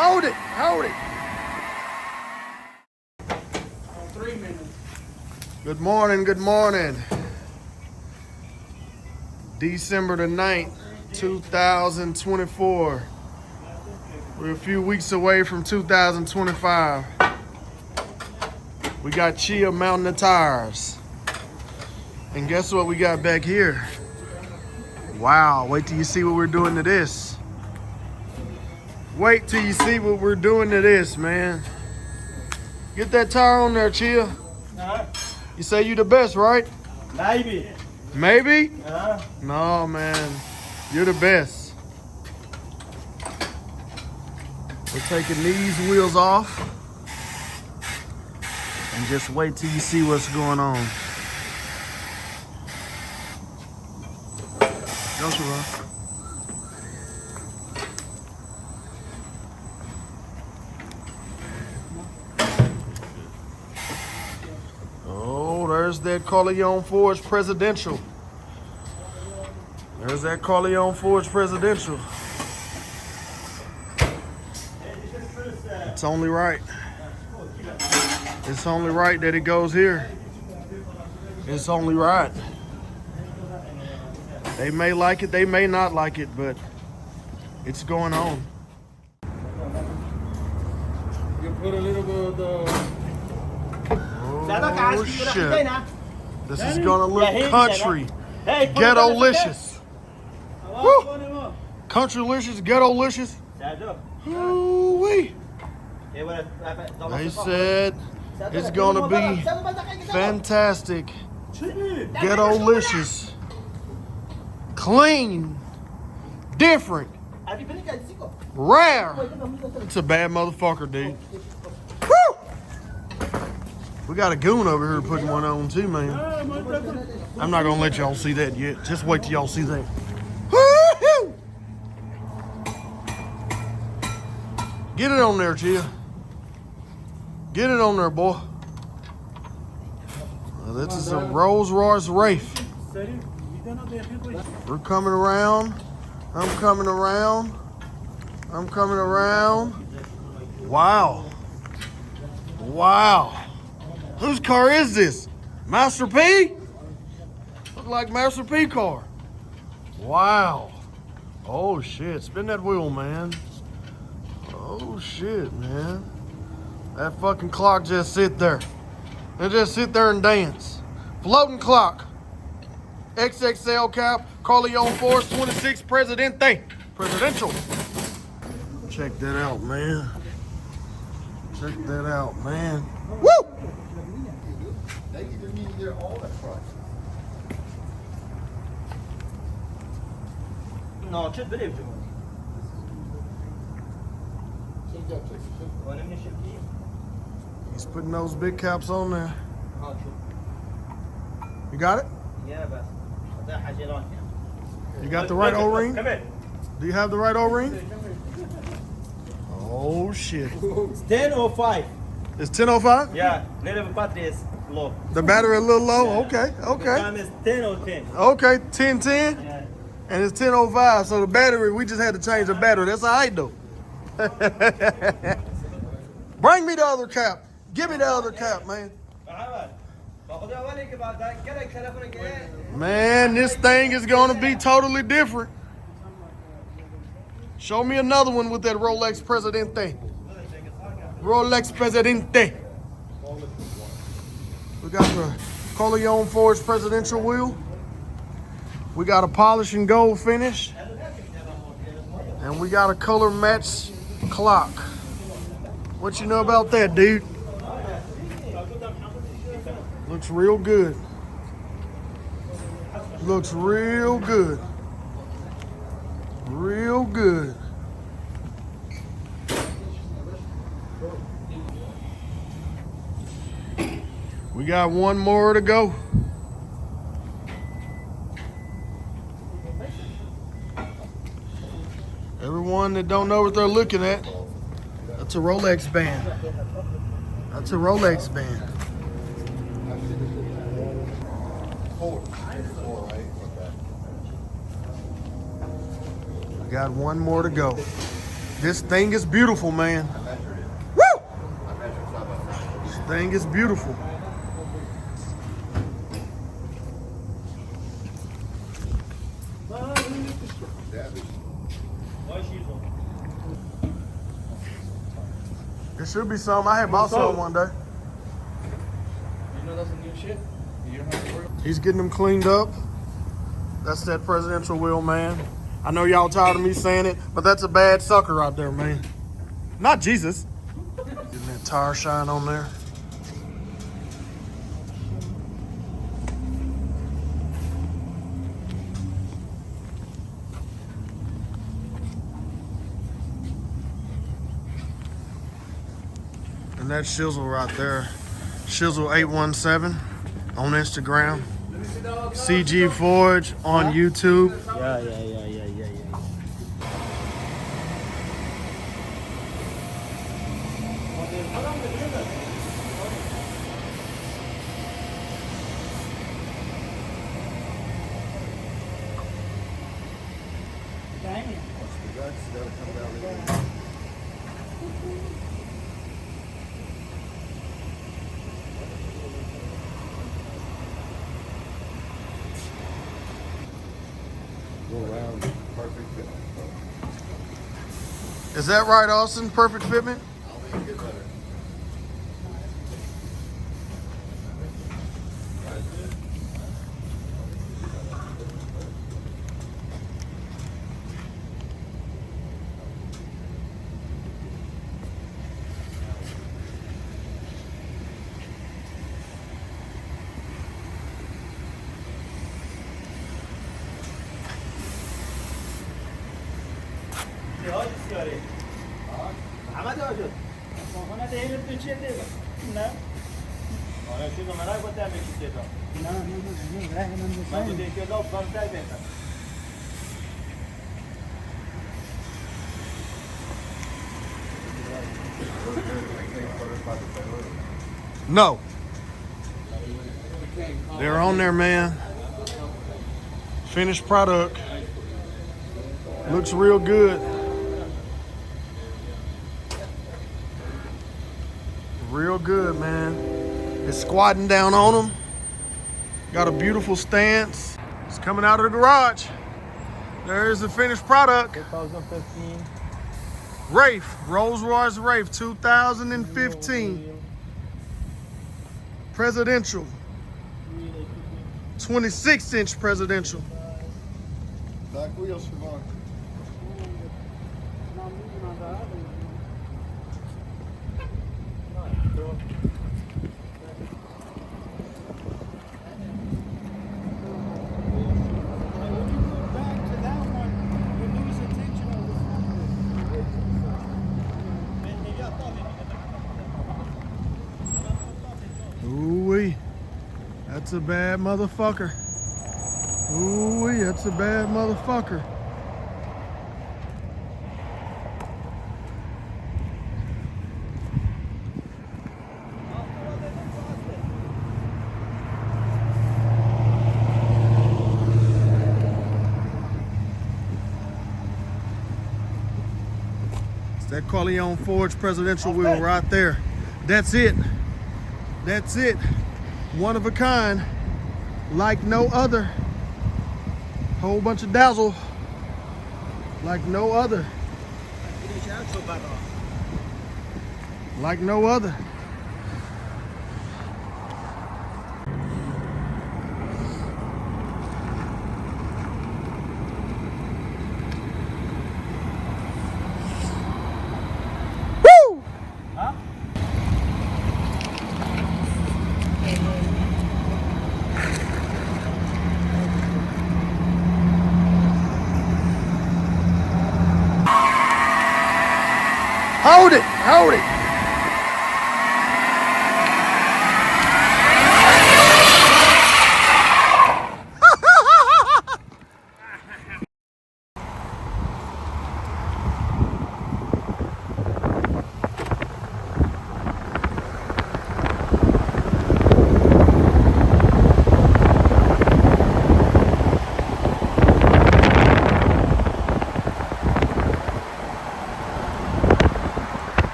Hold it, hold it. 3 minutes. Good morning, good morning. December the 9th, 2024. We're a few weeks away from 2025. We got Chia mounting the tires. And guess what we got back here? Wow, wait till you see what we're doing to this. Wait till you see what we're doing to this, man. Get that tire on there, Chia. You say you the best, right? Maybe. Maybe? No, man. You're the best. We're taking these wheels off. And just wait till you see what's going on. Don't you run. Oh, there's that Corleone Forged Presidential. There's that Corleone Forged Presidential. It's only right. It's only right that it goes here. It's only right. They may like it, they may not like it, but it's going on. You put a little bit of the... Oh, shit. This is gonna look country. Ghetto-licious. Woo! Country-licious, ghetto-licious. Ooh-wee. They said it's gonna be fantastic. Ghetto-licious. Clean. Different. Rare. It's a bad motherfucker, dude. Woo! We got a goon over here putting one on too, man. I'm not gonna let y'all see that yet. Just wait till y'all see that. Woo-hoo! Get it on there, Chia. Get it on there, boy. This is a Royce Wraith. We're coming around. I'm coming around. I'm coming around. Wow. Wow. Whose car is this? Master P? Look like Master P car. Wow. Oh shit. Spin that wheel, man. Oh shit, man. That fucking clock just sit there. It just sit there and dance. Floating clock. XXL cap, Corleone Forged 26 Presidential. Check that out, man. Check that out, man. Woo! They even need their all that price. No, شد بريف He's putting those big caps on there. You got it? Yeah, but you got the right O-ring? Do you have the right O-ring? Oh shit. It's 10:05. It's 10:05? Yeah, little battery is low. The battery a little low? Yeah. Okay, The okay. time is 10:10. Okay, 10:10? Yeah. And it's 10:05, so the battery, we just had to change the battery. That's all right though. Bring me the other cap. Give me the other cap, man. Man, this thing is gonna be totally different. Show me another one with that Rolex Presidente. Rolex Presidente. We got the Corleone Forged Presidential wheel. We got a polish and gold finish. And we got a color match clock. What you know about that, dude? Looks real good. Looks real good. Real good. We got one more to go. Everyone that don't know what they're looking at, that's a Rolex band. That's a Rolex band. We got one more to go. This thing is beautiful, man. I measured it. Woo! I measured side by side. This thing is beautiful. Savage. There should be some. I had bought some one day. You know that's a new shit? You don't have to worry. He's getting them cleaned up. That's that presidential wheel, man. I know y'all tired of me saying it, but that's a bad sucker out there, man. Not Jesus. Getting that tire shine on there. And that Shizzle right there. Shizzle817 on Instagram. CG Forge on YouTube. Yeah. Go around. Perfect fit. Is that right, Austin? Perfect fitment? I'll make it better. No. They're on there, man. Finished product. Looks real good. Real good, man. It's squatting down on them. Got a beautiful stance. It's coming out of the garage. There's the finished product. 2015. Wraith, Rolls-Royce Wraith, 2015. Presidential. 26-inch presidential. Back wheels, Siobhan. Ooh-wee. That's a bad motherfucker. Ooh-wee, that's a bad motherfucker. It's that Corleone Forged presidential wheel right there. That's it. That's it. One of a kind, like no other. Whole bunch of dazzle, like no other. Like no other. Woo! Hold it, hold it.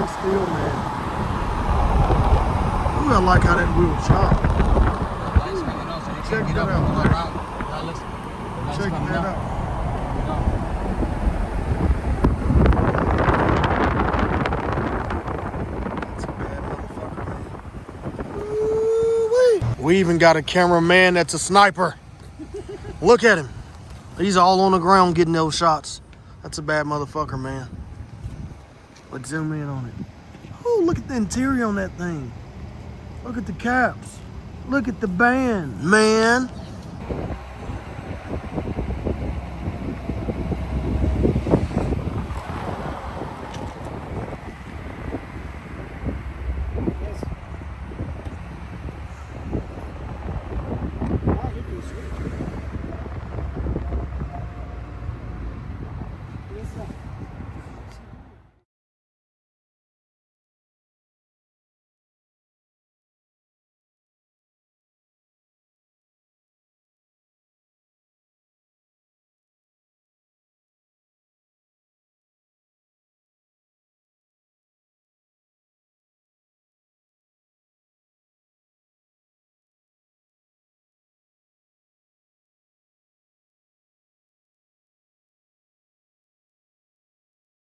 fucking steel, man. Ooh, I like how that wheel chop. Light's coming up, so you Check can't get that up and out. go around. Now listen. The light's Check coming that up. out. That's a bad motherfucker, man. Ooh-wee. We even got a cameraman that's a sniper. Look at him. He's all on the ground getting those shots. That's a bad motherfucker, man. Let's zoom in on it. Oh, look at the interior on that thing. Look at the caps. Look at the band, man.